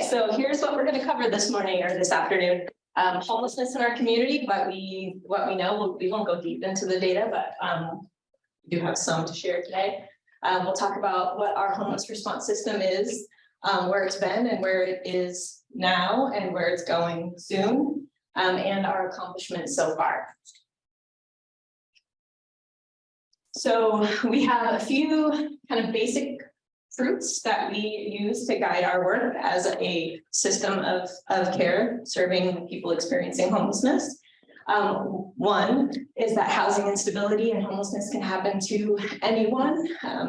so here's what we're going to cover this morning or this afternoon. Homelessness in our community, what we know. We won't go deep into the data, but we do have some to share today. We'll talk about what our homeless response system is, where it's been and where it is now and where it's going soon, and our accomplishments so far. So we have a few kind of basic truths that we use to guide our work as a system of care serving people experiencing homelessness. One is that housing instability and homelessness can happen to anyone.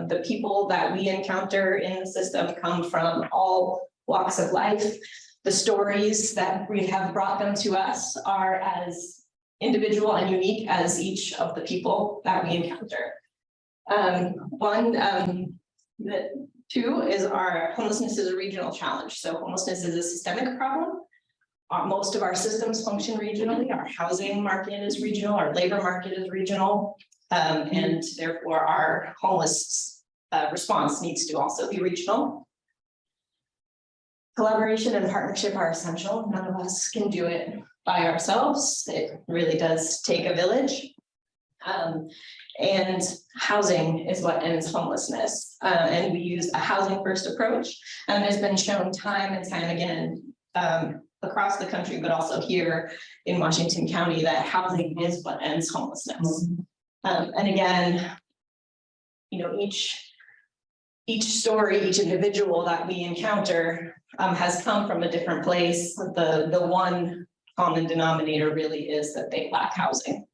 The people that we encounter in the system come from all walks of life. The stories that we have brought them to us are as individual and unique as each of the people that we encounter. Two is our homelessness is a regional challenge. So homelessness is a systemic problem. Most of our systems function regionally. Our housing market is regional, our labor market is regional, and therefore our homeless response needs to also be regional. Collaboration and partnership are essential. None of us can do it by ourselves. It really does take a village. And housing is what ends homelessness. And we use a housing first approach. And it's been shown time and time again across the country, but also here in Washington County, that housing is what ends homelessness. And again, you know, each story, each individual that we encounter has come from a different place. The one common denominator really is that they lack housing.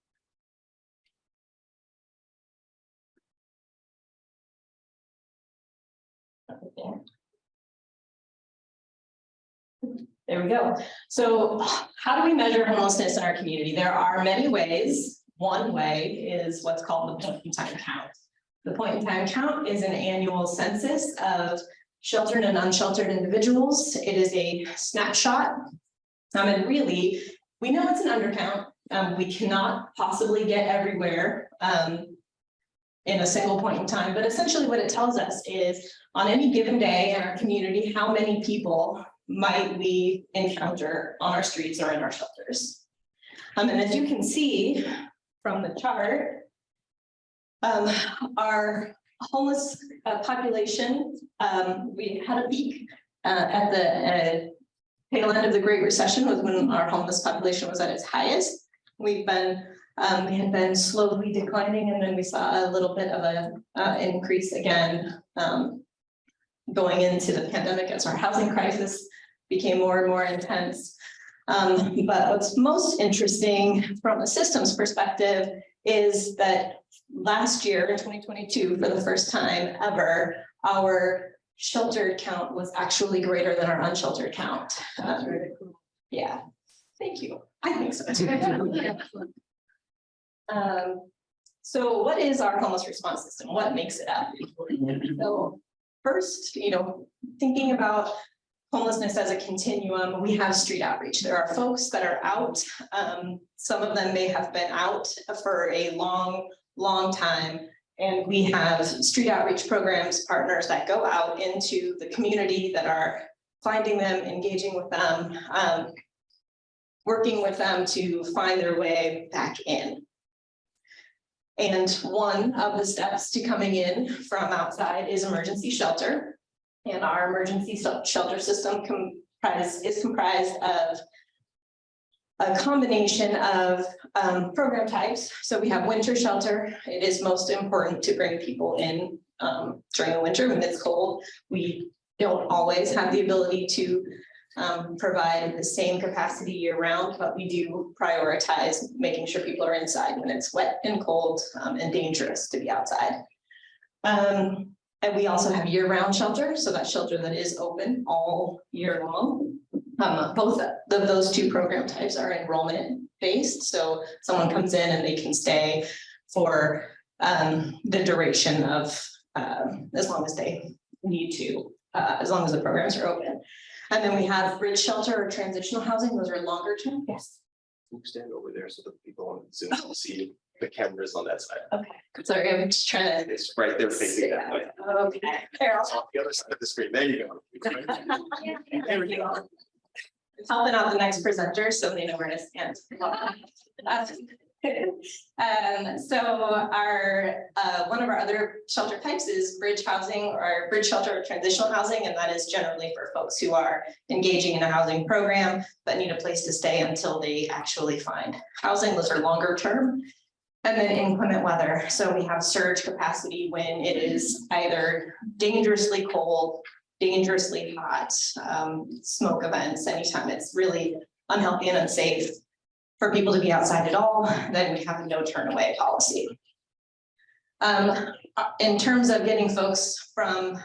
There we go. So how do we measure homelessness in our community? There are many ways. One way is what's called the point-in-time count. The point-in-time count is an annual census of sheltered and unsheltered individuals. It is a snapshot. And really, we know it's an undercount. We cannot possibly get everywhere in a single point in time, but essentially what it tells us is on any given day in our community, how many people might we encounter on our streets or in our shelters. And as you can see from the chart, our homeless population, we had a peak at the tail end of the Great Recession was when our homeless population was at its highest. We had been slowly declining, and then we saw a little bit of an increase again going into the pandemic as our housing crisis became more and more intense. But what's most interesting from a systems perspective is that last year in 2022, for the first time ever, our sheltered count was actually greater than our unsheltered count. Yeah, thank you. I think so too. So what is our homeless response system? What makes it up? So first, you know, thinking about homelessness as a continuum, we have street outreach. There are folks that are out. Some of them may have been out for a long time. And we have street outreach programs, partners that go out into the community that are finding them, engaging with them, working with them to find their way back in. And one of the steps to coming in from outside is emergency shelter. And our emergency shelter system is comprised of a combination of program types. So we have winter shelter. It is most important to bring people in during the winter when it's cold. We don't always have the ability to provide the same capacity year round, but we do prioritize making sure people are inside when it's wet and cold and dangerous to be outside. And we also have year-round shelter, so that shelter that is open all year long. Both of those two program types are enrollment-based, so someone comes in and they can stay for the duration of as long as they need to, as long as the programs are open. And then we have bridge shelter or transitional housing. Those are longer term. Yes. stand over there so that people on Zoom can see the cameras on that side. Okay, sorry, I'm just trying to. It's right there facing that way. Okay. There, It's on the other side of the screen. There you go. there we go. Helping out the next presenter so they know where to stand. So our one of our other shelter types is bridge housing or bridge shelter or transitional housing, and that is generally for folks who are engaging in a housing program but need a place to stay until they actually find housing. Those are longer term. And then inclement weather. So we have surge capacity when it is either dangerously cold, dangerously hot, smoke events, anytime it's really unhealthy and unsafe for people to be outside at all, then we have a no turn away policy. In terms of getting folks from,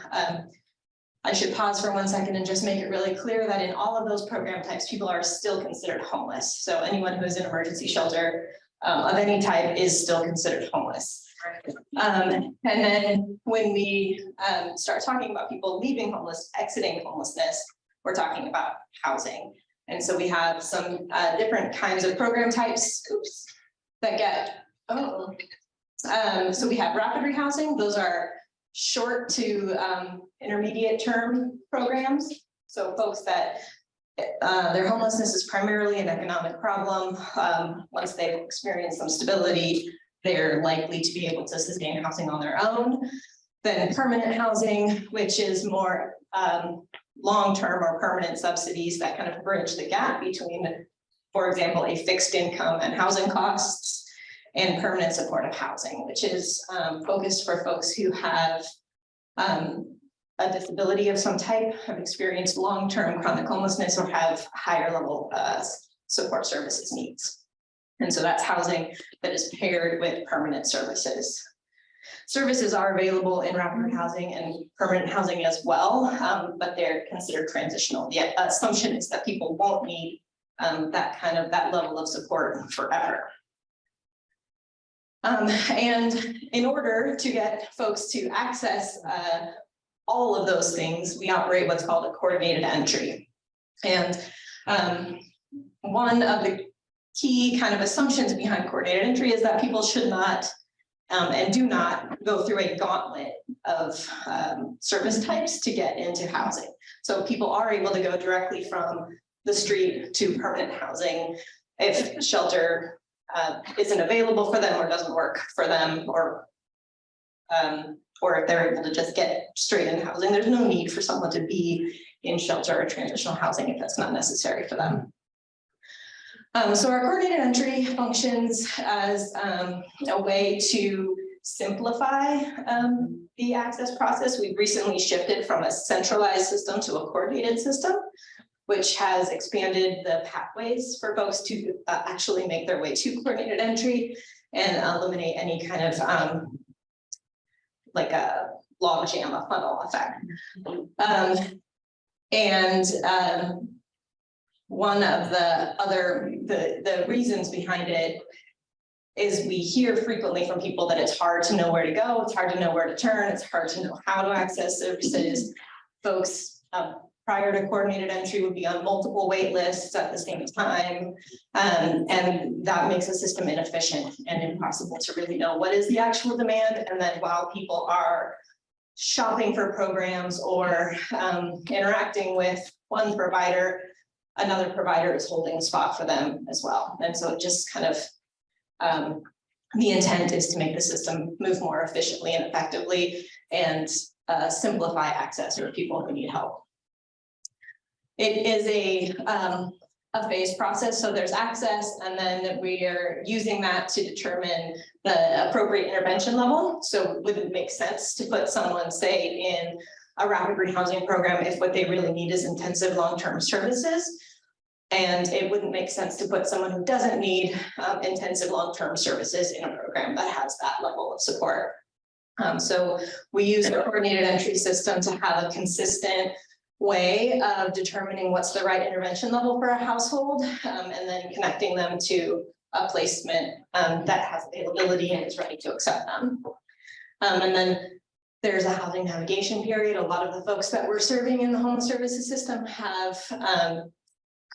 I should pause for 1 second and just make it really clear that in all of those program types, people are still considered homeless. So anyone who is in emergency shelter of any type is still considered homeless. And then when we start talking about people leaving exiting homelessness, we're talking about housing. And so we have some different kinds of program types, that get, so we have rapid rehousing. Those are short to intermediate term programs. So folks that their homelessness is primarily an economic problem. Once they've experienced some stability, they're likely to be able to sustain housing on their own. Then permanent housing, which is more long-term or permanent subsidies that kind of bridge the gap between, for example, a fixed income and housing costs, and permanent supportive housing, which is focused for folks who have a disability of some type, have experienced long-term chronic homelessness, or have higher level support services needs. And so that's housing that is paired with permanent services. Services are available in rapid housing and permanent housing as well, but they're considered transitional. The assumption is that people won't need that level of support forever. And in order to get folks to access all of those things, we operate what's called a coordinated entry. And one of the key kind of assumptions behind coordinated entry is that people should not and do not go through a gauntlet of service types to get into housing. So people are able to go directly from the street to permanent housing if shelter isn't available for them or doesn't work for them, or if they're able to just get straight into housing. There's no need for someone to be in shelter or transitional housing if that's not necessary for them. So our coordinated entry functions as a way to simplify the access process. We've recently shifted from a centralized system to a coordinated system, which has expanded the pathways for folks to actually make their way to coordinated entry and eliminate any kind of like a log jam, a funnel effect. One of the reasons behind it is we hear frequently from people that it's hard to know where to go, it's hard to know where to turn, it's hard to know how to access services. Folks prior to coordinated entry would be on multiple wait lists at the same time, and that makes the system inefficient and impossible to really know what is the actual demand. And then while people are shopping for programs or interacting with one provider, another provider is holding a spot for them as well. And so it just kind of, the intent is to make the system move more efficiently and effectively and simplify access for people who need help. It is a phased process, so there's access, and then we are using that to determine the appropriate intervention level. So would it make sense to put someone, say, in a rapid rehousing program if what they really need is intensive long-term services? And it wouldn't make sense to put someone who doesn't need intensive long-term services in a program that has that level of support. So we use a coordinated entry system to have a consistent way of determining what's the right intervention level for a household, and then connecting them to a placement that has availability and is ready to accept them. And then there's a housing navigation period. A lot of the folks that we're serving in the home services system have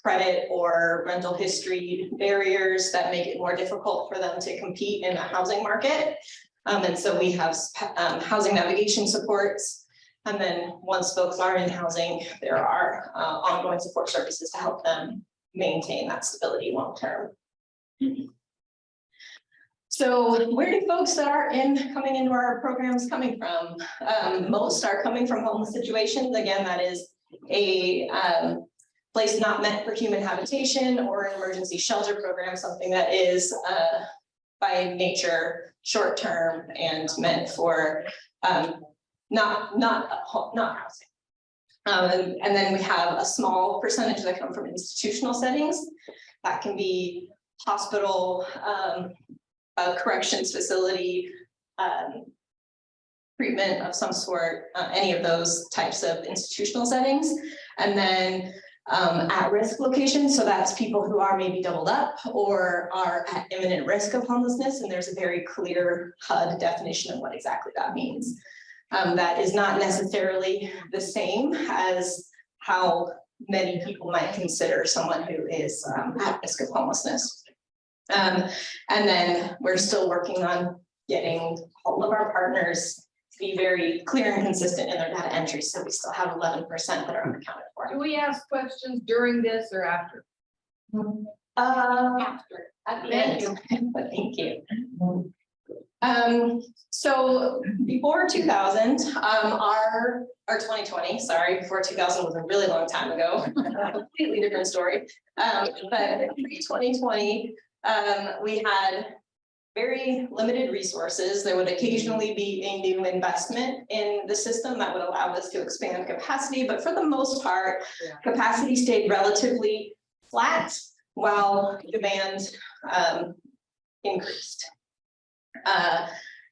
credit or rental history barriers that make it more difficult for them to compete in the housing market. And so we have housing navigation supports. And then once folks are in housing, there are ongoing support services to help them maintain that stability long term. So where do folks that are coming into our programs coming from? Most are coming from homeless situations. Again, that is a place not meant for human habitation or an emergency shelter program, something that is by nature short-term and meant for not housing. And then we have a small percentage that come from institutional settings. That can be hospital, a corrections facility, treatment of some sort, any of those types of institutional settings. And then at-risk locations, so that's people who are maybe doubled up or are at imminent risk of homelessness, and there's a very clear HUD definition of what exactly that means. That is not necessarily the same as how many people might consider someone who is at risk of homelessness. And then we're still working on getting all of our partners to be very clear and consistent in their data entry. So we still have 11% that are unaccounted for. Do we ask questions during this or after? After, at the Thank end. Thank you. So before 2000, our 2020, sorry, before 2000 was a really long time ago, a completely different story. But pre-2020, we had very limited resources. There would occasionally be a new investment in the system that would allow us to expand capacity, but for the most part, capacity stayed relatively flat while demand increased.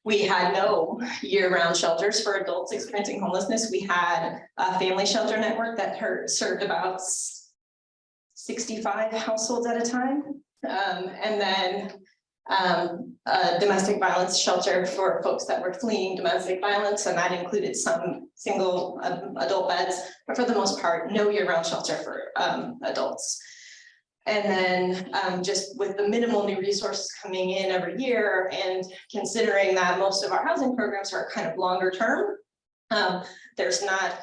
We had no year-round shelters for adults experiencing homelessness. We had a family shelter network that served about 65 households at a time. And then domestic violence shelter for folks that were fleeing domestic violence, and that included some single adult beds, but for the most part, no year-round shelter for adults. And then just with the minimal new resources coming in every year, and considering that most of our housing programs are kind of longer term, there's not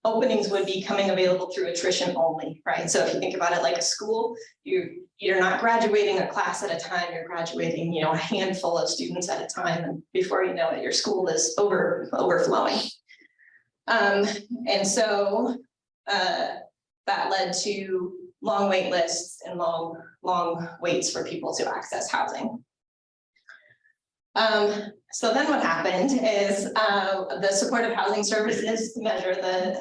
openings would be coming available through attrition only, right? So if you think about it like a school, you're not graduating a class at a time, you're graduating, a handful of students at a time, and before you know it, your school is overflowing. And so that led to long wait lists and long waits for people to access housing. So then what happened is the supportive housing services measure the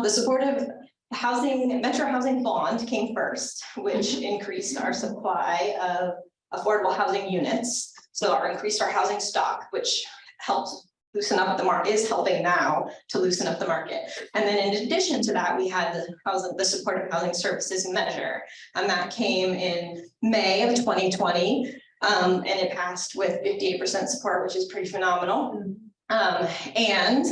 supportive housing, Metro Housing Bond came first, which increased our supply of affordable housing units. So increased our housing stock, which helped loosen up the market, is helping now to loosen up the market. And then in addition to that, we had the supportive housing services measure, and that came in May of 2020. And it passed with 58% support, which is pretty phenomenal. And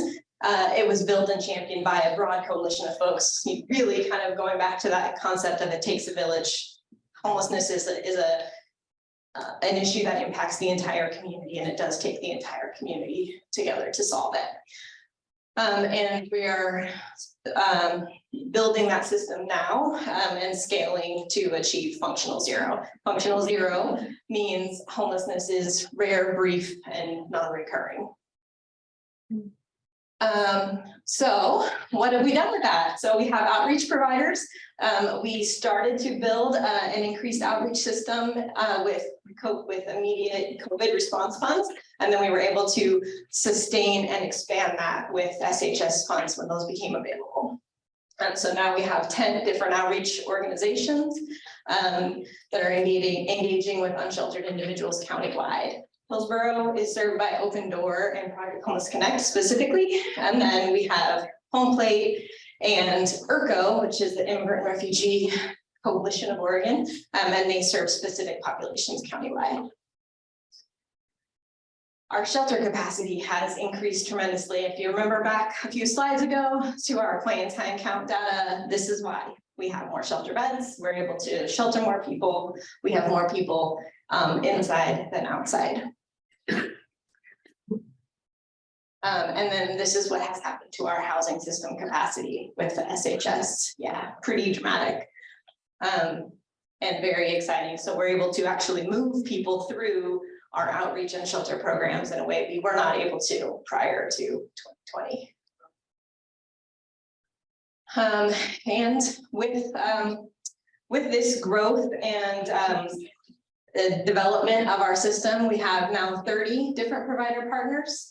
it was built and championed by a broad coalition of folks, really kind of going back to that concept of it takes a village. Homelessness is an issue that impacts the entire community, and it does take the entire community together to solve it. And we are building that system now and scaling to achieve functional zero. Functional zero means homelessness is rare, brief, and non-recurring. So what have we done with that? So we have outreach providers. We started to build an increased outreach system with immediate COVID response funds. And then we were able to sustain and expand that with SHS funds when those became available. And so now we have 10 different outreach organizations that are engaging with unsheltered individuals countywide. Hillsboro is served by Open Door and Project Homeless Connect specifically. And then we have Home Plate and IRCO, which is the Immigrant Refugee Coalition of Oregon, and they serve specific populations countywide. our shelter capacity has increased tremendously. If you remember back a few slides ago to our point in time count data, this is why. We have more shelter beds, we're able to shelter more people, we have more people inside than outside. And then this is what has happened to our housing system capacity with the SHS. Yeah, pretty dramatic and very exciting. So we're able to actually move people through our outreach and shelter programs in a way we were not able to prior to 2020. And with this growth and the development of our system, we have now 30 different provider partners,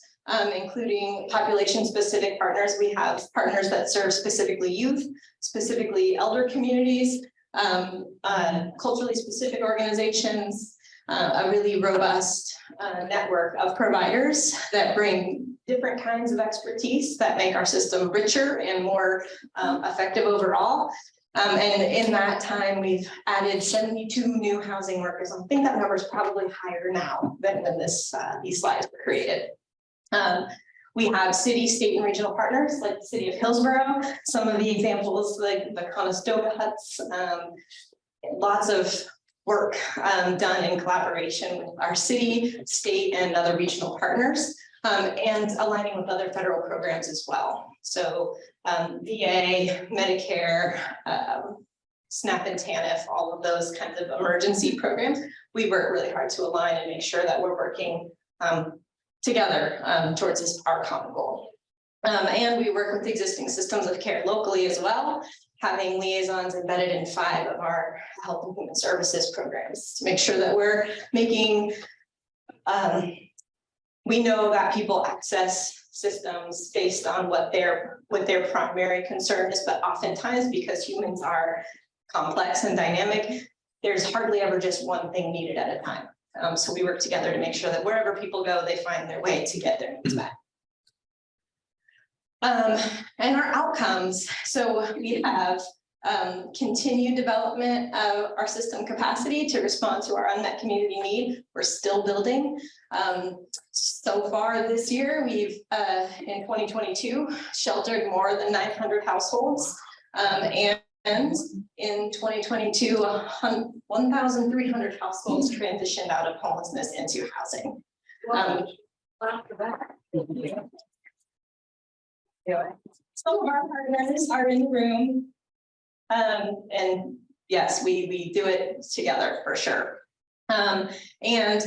including population-specific partners. We have partners that serve specifically youth, specifically elder communities, culturally specific organizations, a really robust network of providers that bring different kinds of expertise that make our system richer and more effective overall. And in that time, we've added 72 new housing workers. I think that number is probably higher now than when these slides were created. We have city, state, and regional partners like the City of Hillsboro. Some of the examples like the Conestoga huts, lots of work done in collaboration with our city, state, and other regional partners, and aligning with other federal programs as well. So VA, Medicare, SNAP and TANF, all of those kinds of emergency programs, we work really hard to align and make sure that we're working together towards our common goal. And we work with existing systems of care locally as well, having liaisons embedded in 5 of our health and human services programs to make sure that we're making, we know that people access systems based on what their primary concern is, but oftentimes because humans are complex and dynamic, there's hardly ever just one thing needed at a time. So we work together to make sure that wherever people go, they find their way to get their needs met. And our outcomes, so we have continued development of our system capacity to respond to our unmet community need. We're still building. So far this year, we've in 2022 sheltered more than 900 households, and in 2022, 1,300 households transitioned out of homelessness into housing. Some of our partners are in the room, and yes, we do it together for sure. And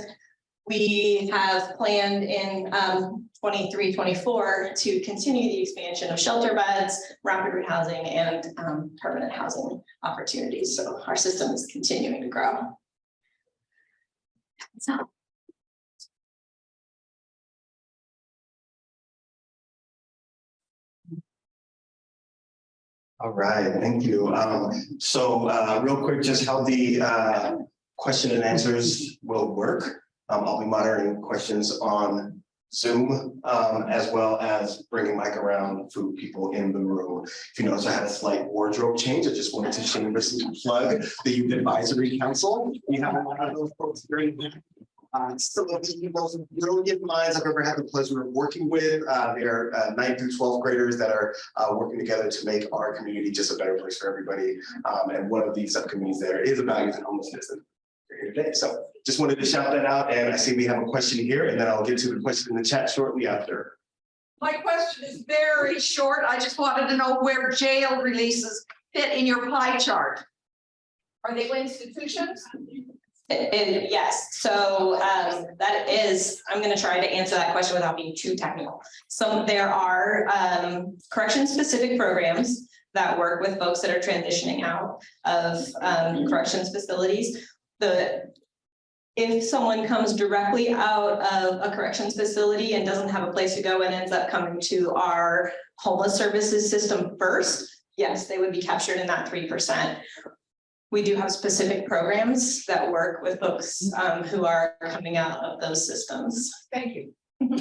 we have planned in 23-24 to continue the expansion of shelter beds, rapid rehousing, and permanent housing opportunities. So our system is continuing to grow. So. All right, thank you. So real quick, just how the question and answers will work. I'll be monitoring questions on Zoom, as well as bringing mic around for people in the room. If you notice, I had a slight wardrobe change. I just wanted to shamelessly plug the Youth Advisory Council. We have a lot of those folks during some of the most brilliant minds I've ever had the pleasure of working with. They're 9th through 12th graders that are working together to make our community just a better place for everybody. And one of these subcommittees there is about youth and homelessness. And here today. So just wanted to shout that out. And I see we have a question here, and then I'll get to the question in the chat shortly after. My question is very short. I just wanted to know where jail releases fit in your pie chart. Are they institutions? And yes, so that is, I'm going to try to answer that question without being too technical. So there are correction-specific programs that work with folks that are transitioning out of corrections facilities. If someone comes directly out of a corrections facility and doesn't have a place to go and ends up coming to our homeless services system first, yes, they would be captured in that 3%. We do have specific programs that work with folks who are coming out of those systems. Thank you.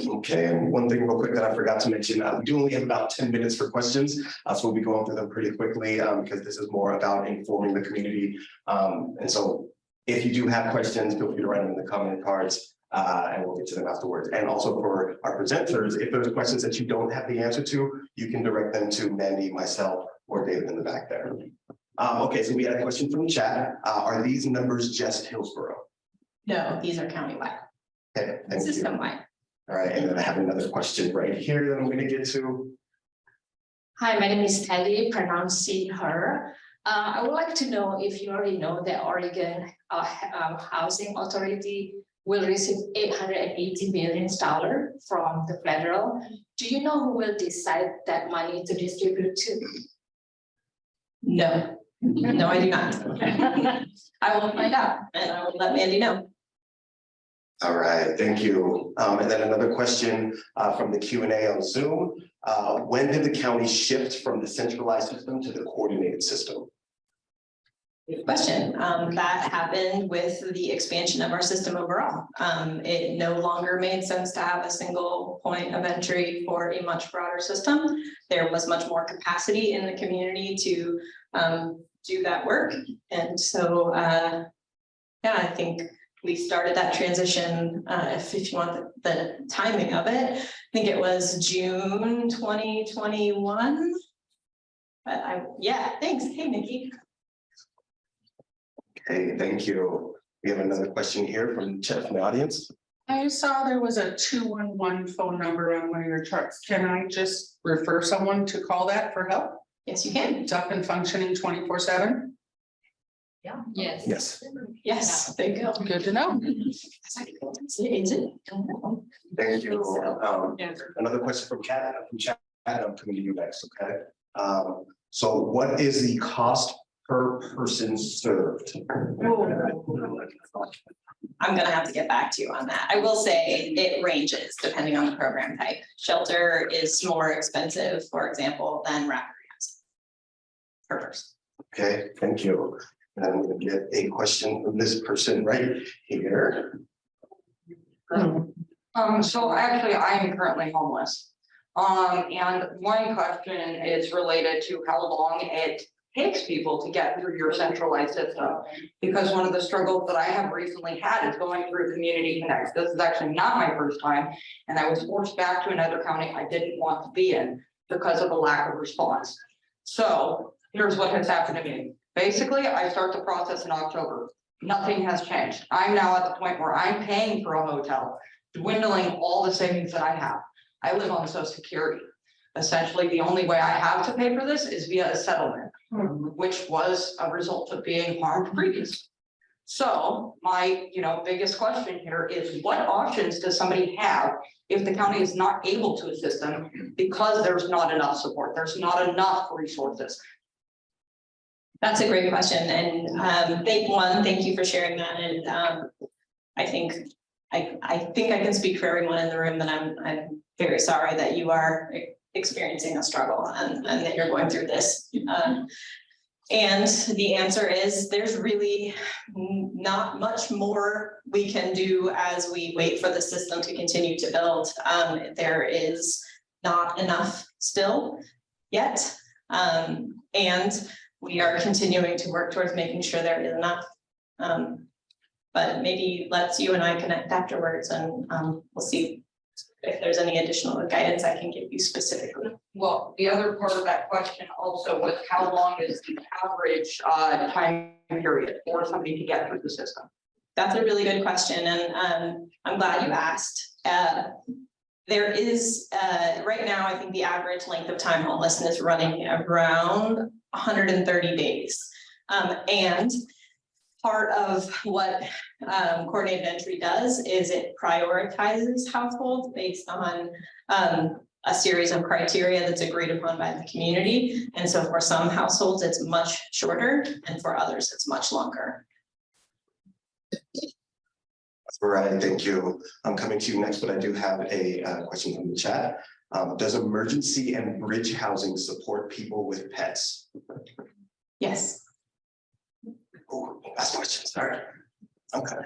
Okay, and one thing real quick that I forgot to mention, we do only have about 10 minutes for questions, so we'll be going through them pretty quickly because this is more about informing the community. And so if you do have questions, feel free to write them in the comment cards. And we'll get to them afterwards. And also for our presenters, if there's questions that you don't have the answer to, you can direct them to Mandy, myself, or David in the back there. Okay, so we had a question from the chat. Are these numbers just Hillsboro? No, these are countywide, Okay, thank you. system-wide. All right, and then I have another question right here that I'm going to get to. Hi, my name is Kelly, pronounced she, her. I would like to know if you already know that Oregon Housing Authority will receive $880 million from the federal. Do you know who will decide that money to distribute to? No, no, I do not. I will find out and I will let Mandy know. All right, thank you. And then another question from the Q&A on Zoom. When did the county shift from the centralized system to the coordinated system? Good question. That happened with the expansion of our system overall. It no longer made sense to have a single point of entry for a much broader system. There was much more capacity in the community to do that work. And so, yeah, I think we started that transition, if you want the timing of it, I think it was June 2021. But yeah, thanks. Hey, Nikki. Okay, thank you. We have another question here from Chet from the audience. I saw there was a 211 phone number on one of your charts. Can I just refer someone to call that for help? Yes, you can. It's up and functioning 24/7. Yeah. Yes. Yes, Yes, there you go. Good to know. thank you. Another question from Kat, from Chat. I'm coming to you next, okay? So what is the cost per person served? I'm gonna have to get back to you on that. I will say it ranges depending on the program type. Shelter is more expensive, for example, than rapid housing per person. Okay, thank you. And I'm going to get a question from this person right here. So actually, I am currently homeless. And one question is related to how long it takes people to get through your centralized system. Because one of the struggles that I have recently had is going through Community Connects. This is actually not my first time, and I was forced back to another county I didn't want to be in because of a lack of response. So here's what has happened to me. Basically, I start the process in October. Nothing has changed. I'm now at the point where I'm paying for a hotel, dwindling all the savings that I have. I live on Social Security. Essentially, the only way I have to pay for this is via a settlement, which was a result of being harmed previously. So my, biggest question here is what options does somebody have if the county is not able to assist them because there's not enough support, there's not enough resources? That's a great question. And thank you for sharing that. And I think I can speak for everyone in the room that I'm very sorry that you are experiencing a struggle and that you're going through this. And the answer is there's really not much more we can do as we wait for the system to continue to build. There is not enough still yet. And we are continuing to work towards making sure there is enough. But maybe let's you and I connect afterwards and we'll see if there's any additional guidance I can give you specifically. Well, the other part of that question also was how long is the average time period for somebody to get through the system? That's a really good question, and I'm glad you asked. There is, right now, I think the average length of time homelessness running around 130 days. And part of what coordinated entry does is it prioritizes households based on a series of criteria that's agreed upon by the community. And so for some households, it's much shorter, and for others, it's much longer. All right, thank you. I'm coming to you next, but I do have a question from the chat. Does emergency and bridge housing support people with pets? Yes. Oh, last question, sorry. Okay.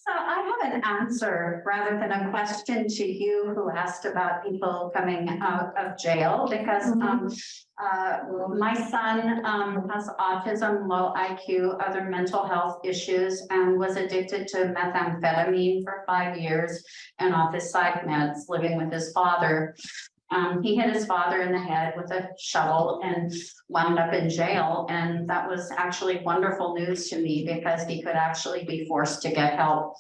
So I have an answer rather than a question to you who asked about people coming out of jail because my son has autism, low IQ, other mental health issues, and was addicted to methamphetamine for 5 years and off his psych meds, living with his father. He hit his father in the head with a shovel and wound up in jail. And that was actually wonderful news to me because he could actually be forced to get help.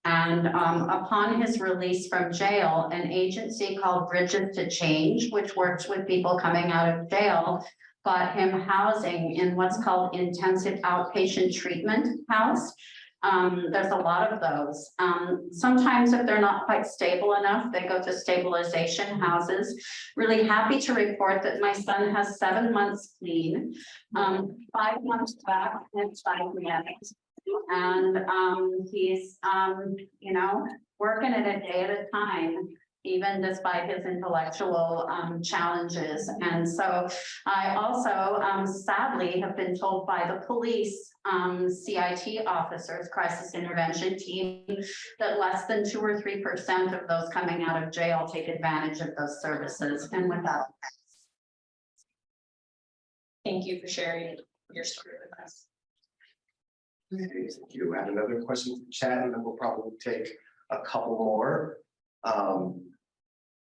And upon his release from jail, an agency called Bridges to Change, which works with people coming out of jail, got him housing in what's called intensive outpatient treatment house. There's a lot of those. Sometimes if they're not quite stable enough, they go to stabilization houses. Really happy to report that my son has 7 months clean, 5 months back and 5 minutes. And he's, you know, working it a day at a time, even despite his intellectual challenges. And so I also sadly have been told by the police CIT officers, crisis intervention team, that less than 2 or 3% of those coming out of jail take advantage of those services. And with that, Thank you for sharing your story with us. Thank you. I have another question from chat, and then we'll probably take a couple more.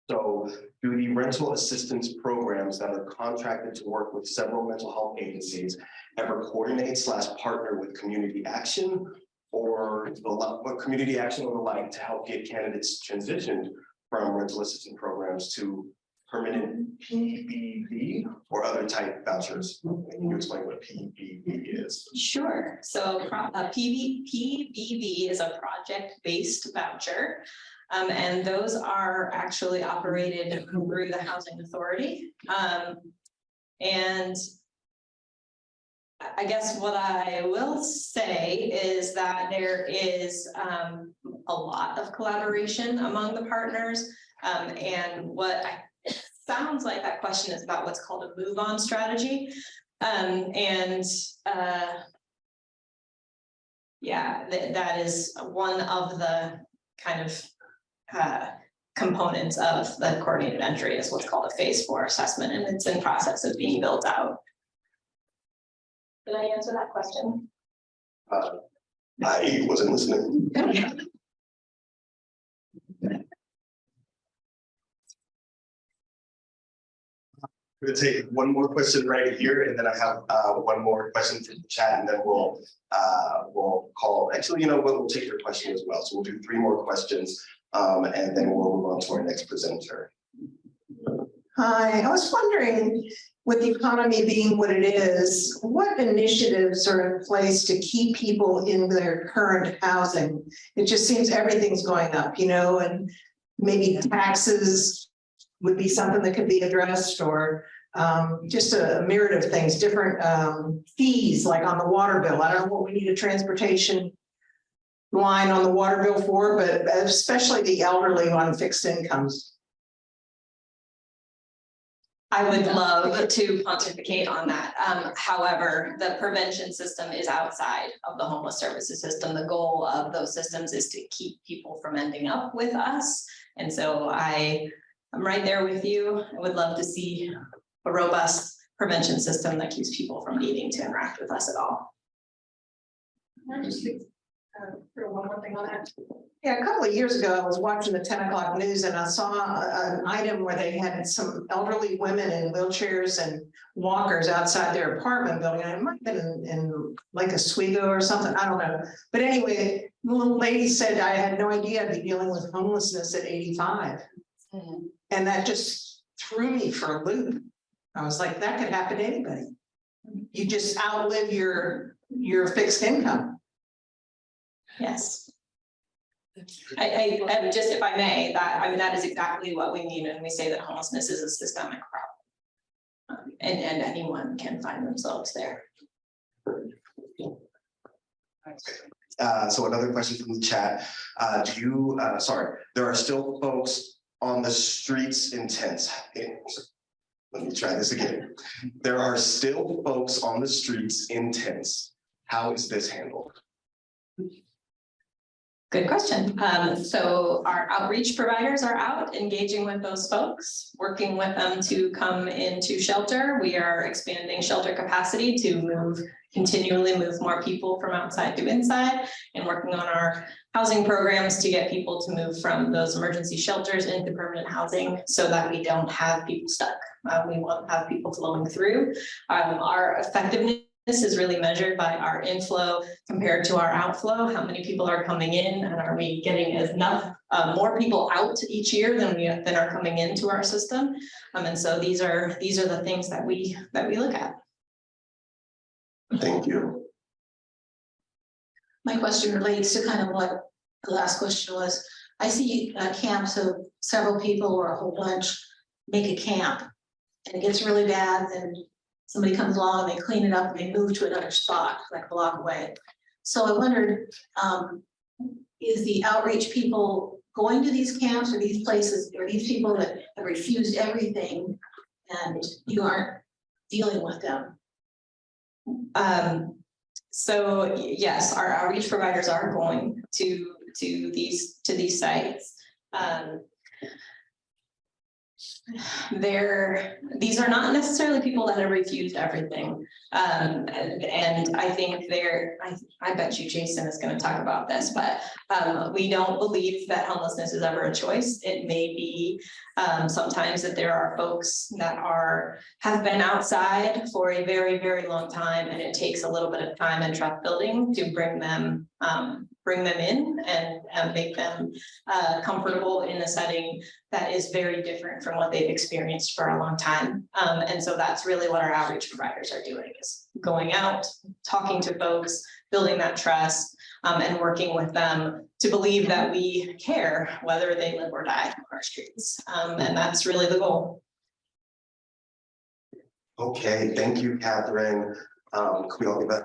So do the rental assistance programs that are contracted to work with several mental health agencies ever coordinate / partner with community action or community action or the like to help get candidates transitioned from rental assistance programs to permanent PBV or other type vouchers? Can you explain what PBV is? Sure. So PBV is a project-based voucher. And those are actually operated through the Housing Authority. And I guess what I will say is that there is a lot of collaboration among the partners. And what sounds like that question is about what's called a move-on strategy. Yeah, that is one of the kind of components of the coordinated entry is what's called a phase 4 assessment, and it's in process of being built out. Did I answer that question? I wasn't listening. I'm going to take one more question right here, and then I have one more question from the chat, and then we'll call. Actually, you know what? We'll take your question as well. So we'll do 3 more questions, and then we'll move on to our next presenter. Hi, I was wondering, with the economy being what it is, what initiatives are in place to keep people in their current housing? It just seems everything's going up, you know, and maybe taxes would be something that could be addressed, or just a myriad of things, different fees, like on the water bill. I don't know what we need a transportation line on the water bill for, but especially the elderly on fixed incomes. I would love to pontificate on that. However, the prevention system is outside of the homeless services system. The goal of those systems is to keep people from ending up with us. And so I'm right there with you. I would love to see a robust prevention system that keeps people from needing to interact with us at all. Can I just throw one more thing on that? Yeah, a couple of years ago, I was watching the 10 o'clock news and I saw an item where they had some elderly women in wheelchairs and walkers outside their apartment building. It might have been in like Oswego or something, I don't know. But anyway, the little lady said, I had no idea I'd be dealing with homelessness at 85. And that just threw me for a loop. I was like, that could happen to anybody. You just outlive your fixed income. Yes. I just, if I may, that is exactly what we mean when we say that homelessness is a systemic problem. And anyone can find themselves there. So another question from the chat. There are still folks on the streets in tents. Let me try this again. There are still folks on the streets in tents. How is this handled? Good question. So our outreach providers are out engaging with those folks, working with them to come into shelter. We are expanding shelter capacity to continually move more people from outside to inside, and working on our housing programs to get people to move from those emergency shelters into permanent housing so that we don't have people stuck. We want to have people flowing through. Our effectiveness is really measured by our inflow compared to our outflow. How many people are coming in, and are we getting enough more people out each year than are coming into our system? And so these are the things that we look at. Thank you. My question relates to kind of what the last question was. I see camps of several people or a whole bunch make a camp, and it gets really bad, and somebody comes along and they clean it up and they move to another spot like a block away. So I wondered, is the outreach people going to these camps or these places, or these people that have refused everything and you aren't dealing with them? So yes, our outreach providers are going to these sites. These are not necessarily people that have refused everything. And I think I bet you Jason is going to talk about this, but we don't believe that homelessness is ever a choice. It may be sometimes that there are folks that have been outside for a very, very long time, and it takes a little bit of time and trust building to bring them in and make them comfortable in a setting that is very different from what they've experienced for a long time. And so that's really what our outreach providers are doing, is going out, talking to folks, building that trust, and working with them to believe that we care whether they live or die on our streets. And that's really the goal. Okay, thank you, Katherine. Can we all get back?